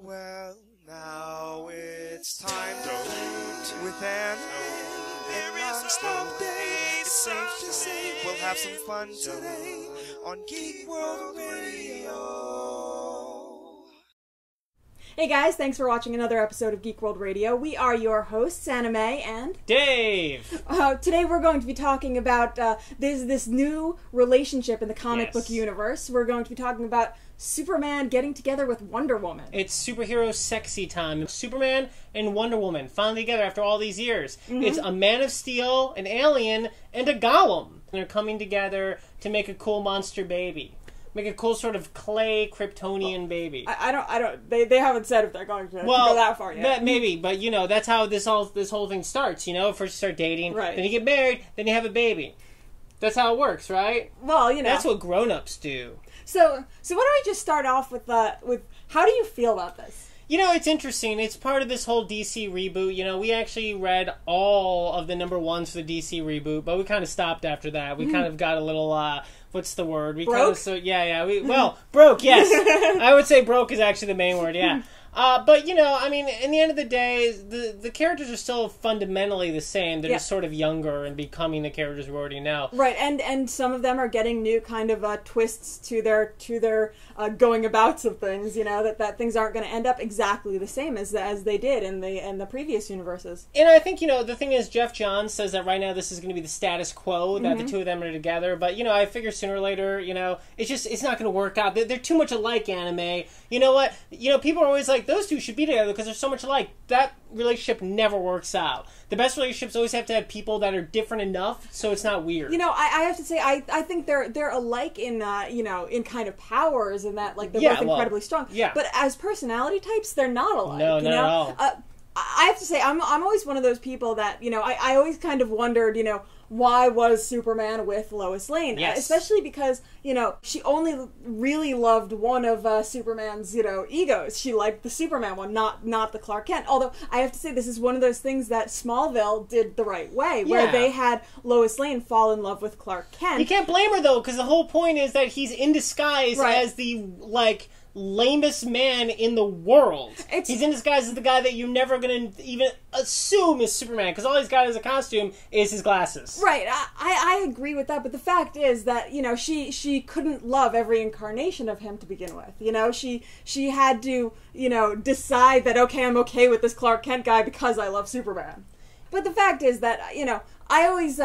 Well, now it's time to meet with Anna. There is no day. It's safe to say we'll have some fun today on Geek World Radio. Hey guys, thanks for watching another episode of Geek World Radio. We are your hosts, AnnaMay and Dave. Today we're going to be talking about this new relationship in the comic book universe. We're going to be talking about Superman getting together with Wonder Woman. It's superhero sexy time. Superman and Wonder Woman finally together after all these years. Mm-hmm. It's a Man of Steel, an alien, and a golem. They're coming together to make a cool monster baby. Make a cool sort of clay Kryptonian baby. I don't. They haven't said if they're going to go that far yet. Maybe, but you know that's how this whole thing starts. You know, first you start dating, right. Then you get married, then you have a baby. That's how it works, right? Well, you know, that's what grown-ups do. So why don't we just start off with how do you feel about this? You know, it's interesting. It's part of this whole DC reboot. You know, we actually read all of the #1s for the DC reboot, but we kind of stopped after that. We kind of got a little, what's the word? We broke? Broke, yes. I would say broke is actually the main word, yeah. But, you know, I mean, in the end of the day, the characters are still fundamentally the same. They're just sort of younger and becoming the characters we already know. Right, and some of them are getting new kind of twists to their going abouts of things, you know, that things aren't going to end up exactly the same as they did in the previous universes. And I think, you know, the thing is, Jeff Johns says that right now this is going to be the status quo, that the two of them are together. But, you know, I figure sooner or later, you know, it's not going to work out. They're too much alike, AnnaMay. You know what? You know, people are always like, those two should be together because they're so much alike. That relationship never works out. The best relationships always have to have people that are different enough so it's not weird. You know, I have to say, I think they're alike in you know, in kind of powers and that, like, they're both incredibly strong. Yeah. But as personality types, they're not alike. No, not at all. I have to say, I'm always one of those people that, you know, I always kind of wondered, you know, why was Superman with Lois Lane? Yes. Especially because, you know, she only really loved one of Superman's, you know, egos. She liked the Superman one, not the Clark Kent. Although, I have to say, this is one of those things that Smallville did the right way, where they had Lois Lane fall in love with Clark Kent. You can't blame her, though, because the whole point is that he's in disguise as the, like, lamest man in the world. He's in disguise as the guy that you're never going to even assume is Superman, because all he's got as a costume is his glasses. Right, I agree with that, but the fact is that, you know, she couldn't love every incarnation of him to begin with. You know, she had to, you know, decide that, okay, I'm okay with this Clark Kent guy because I love Superman. But the fact is that, you know, I always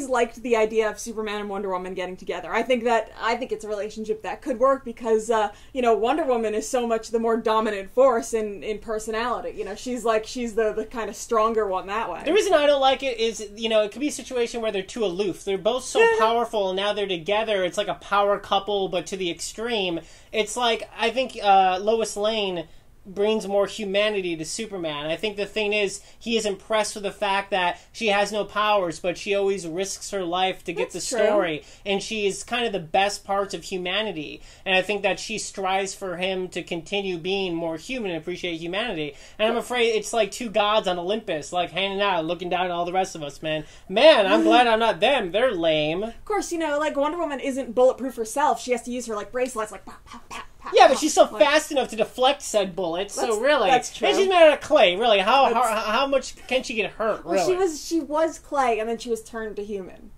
liked the idea of Superman and Wonder Woman getting together. I think it's a relationship that could work because you know, Wonder Woman is so much the more dominant force in personality. You know, she's the kind of stronger one that way. The reason I don't like it is, you know, it could be a situation where they're too aloof. They're both so powerful, and now they're together. It's like a power couple, but to the extreme. It's like, I think Lois Lane brings more humanity to Superman. I think the thing is, he is impressed with the fact that she has no powers, but she always risks her life to get the story. And she is kind of the best parts of humanity. And I think that she strives for him to continue being more human and appreciate humanity. And I'm afraid it's like two gods on Olympus, like hanging out, looking down at all the rest of us, man. Man, I'm glad I'm not them. They're lame. Of course, you know, like, Wonder Woman isn't bulletproof herself. She has to use her, like, bracelets, like, pop, pop, pop. Yeah, but she's so fast enough to deflect said bullets. So really, that's true. And she's made out of clay. Really, how much can she get hurt? Really, well, she was clay, and then she was turned to human.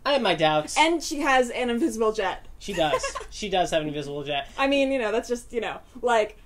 I have my doubts. And she has an invisible jet. She does. She does have an invisible jet. I mean, you know, that's just, you know, like,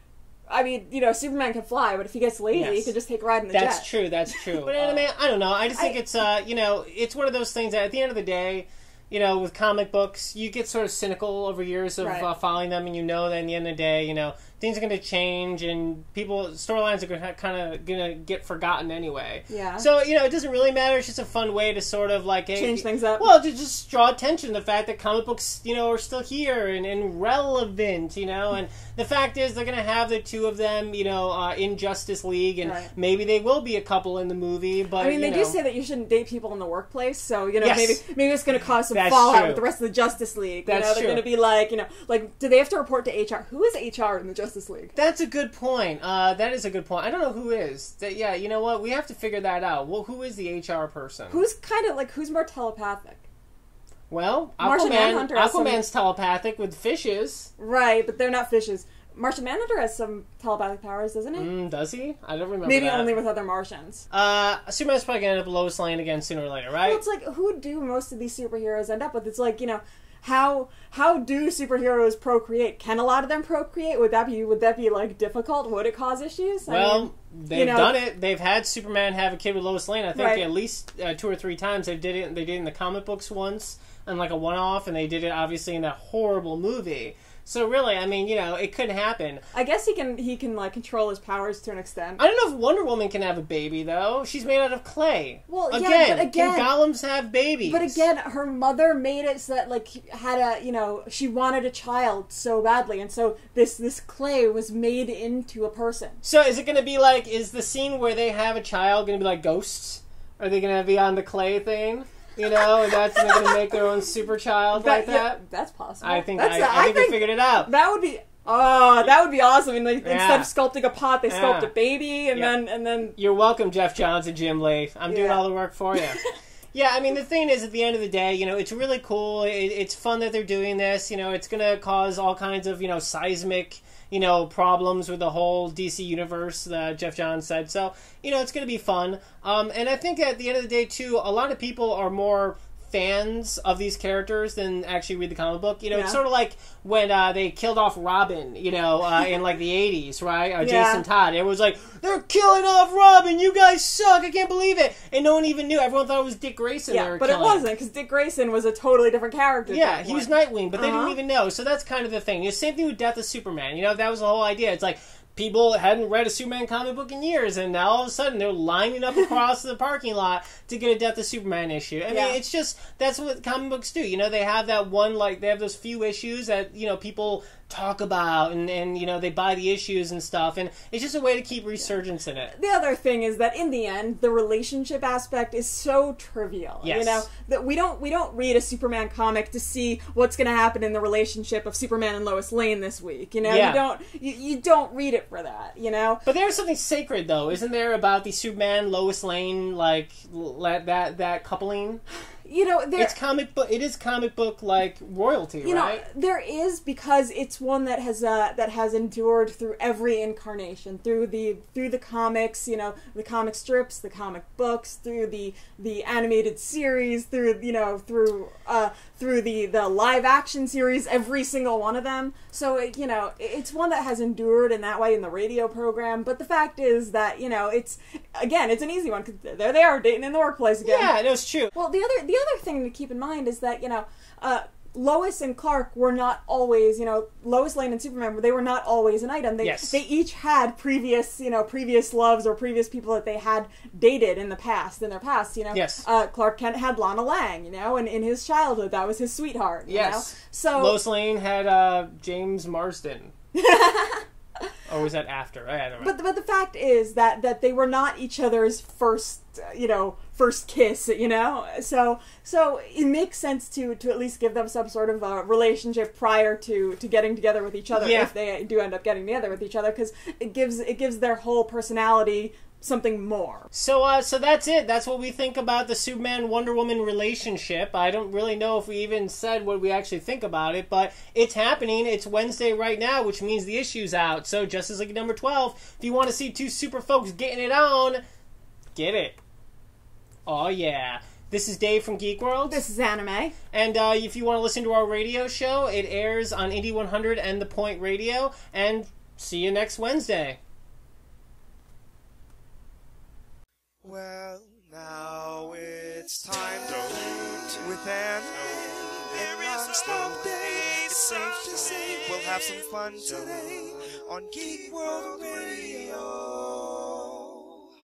I mean, you know, Superman can fly, but if he gets lazy, he can just take a ride in the jet. That's true. That's true. But I don't know. I just think it's you know, it's one of those things that at the end of the day, you know, with comic books, you get sort of cynical over years of following them, and you know that at the end of the day, you know, things are going to change, and storylines are kind of going to get forgotten anyway. Yeah. So, you know, it doesn't really matter. It's just a fun way to sort of, like... change things up. Well, to just draw attention to the fact that comic books, you know, are still here and relevant, you know, and the fact is they're going to have the two of them, you know, in Justice League, and maybe they will be a couple in the movie, but, I mean, they do say that you shouldn't date people in the workplace, so, you know, maybe it's going to cause some fallout with the rest of the Justice League. That's true. They're going to be like, you know, like, do they have to report to HR? Who is HR in the Justice League? That's a good point. That is a good point. I don't know who is. Yeah, you know what? We have to figure that out. Well, who is the HR person? Who's kind of, like, who's more telepathic? Well, Aquaman's telepathic with fishes. Right, but they're not fishes. Martian Manhunter has some telepathic powers, doesn't he? Does he? I don't remember. Maybe that. only with other Martians. Superman's probably gonna end up Lois Lane again sooner or later, right? Well, it's like, who do most of these superheroes end up with? It's like, how do superheroes procreate? Can a lot of them procreate? Would that be like difficult? Would it cause issues? They've done it. They've had Superman have a kid with Lois Lane. I think right. at least 2 or 3 times. They did it in the comic books once, and like a one-off, and they did it obviously in that horrible movie. So really, I mean, it could happen. I guess he can like control his powers to an extent. I don't know if Wonder Woman can have a baby though. She's made out of clay. Well, again, can golems have babies? But again, her mother made it so that like she wanted a child so badly, and so this clay was made into a person. So is it going to be like? Is the scene where they have a child going to be like ghosts? Are they going to be on the clay thing? And that's they're going to make their own super child like that? Yeah, that's possible. I think they figured it out. That would be awesome. And instead of sculpting a pot, they sculpt a baby, and then You're welcome, Jeff Johns and Jim Lee. I'm doing all the work for you. Yeah, I mean, the thing is, at the end of the day, it's really cool. It's fun that they're doing this. It's going to cause all kinds of, seismic, problems with the whole DC universe, Jeff Johns said. So, it's going to be fun. And I think at the end of the day, too, a lot of people are more fans of these characters than actually read the comic book. It's sort of like when they killed off Robin, in like the 80s, right? Jason Todd. It was like, they're killing off Robin, you guys suck, I can't believe it. And no one even knew. Everyone thought it was Dick Grayson they were but killing. It wasn't, because Dick Grayson was a totally different character. Yeah, he was Nightwing, but they didn't even know. So that's kind of the thing. Same thing with Death of Superman. That was the whole idea. It's like, people hadn't read a Superman comic book in years, and now all of a sudden they're lining up across the parking lot to get a Death of Superman issue. I mean, it's just, that's what comic books do. They have that one, they have those few issues that, people talk about, and they buy the issues and stuff, and it's just a way to keep resurgence in it. The other thing is that in the end, the relationship aspect is so trivial. Yes. That we don't read a Superman comic to see what's going to happen in the relationship of Superman and Lois Lane this week. You don't read it for that. But there's something sacred though, isn't there, about the Superman Lois Lane that coupling? It's comic book. It is comic book like royalty, right? There is, because it's one that has endured through every incarnation, through the comics, the comic strips, the comic books, through the animated series, through the live action series, every single one of them. So it's one that has endured in that way in the radio program. But the fact is that it's an easy one, because there they are dating in the workplace again. Yeah, that's true. Well, the other thing to keep in mind is that Lois and Clark were not always, Lois Lane and Superman, they were not always an item. They each had previous loves or previous people that they had dated in their past. Yes. Clark Kent had Lana Lang, and in his childhood, that was his sweetheart. Yes. So Lois Lane had James Marsden. Or was that after? I don't know. But the fact is that they were not each other's first kiss, So it makes sense to at least give them some sort of a relationship prior to getting together with each other, if they do end up getting together with each other, because it gives their whole personality something more. So that's it. That's what we think about the Superman Wonder Woman relationship. I don't really know if we even said what we actually think about it, but it's happening. It's Wednesday right now, which means the issue's out. So Justice League number 12, if you want to see two super folks getting it on, get it. Oh yeah. This is Dave from Geek World. This is AnnaMay. And if you want to listen to our radio show, it airs on Indie 100 and The Point Radio. And see you next Wednesday. Well, now it's time to loot with every non-stop day. It's safe to say we'll have some fun today on Geek World Radio.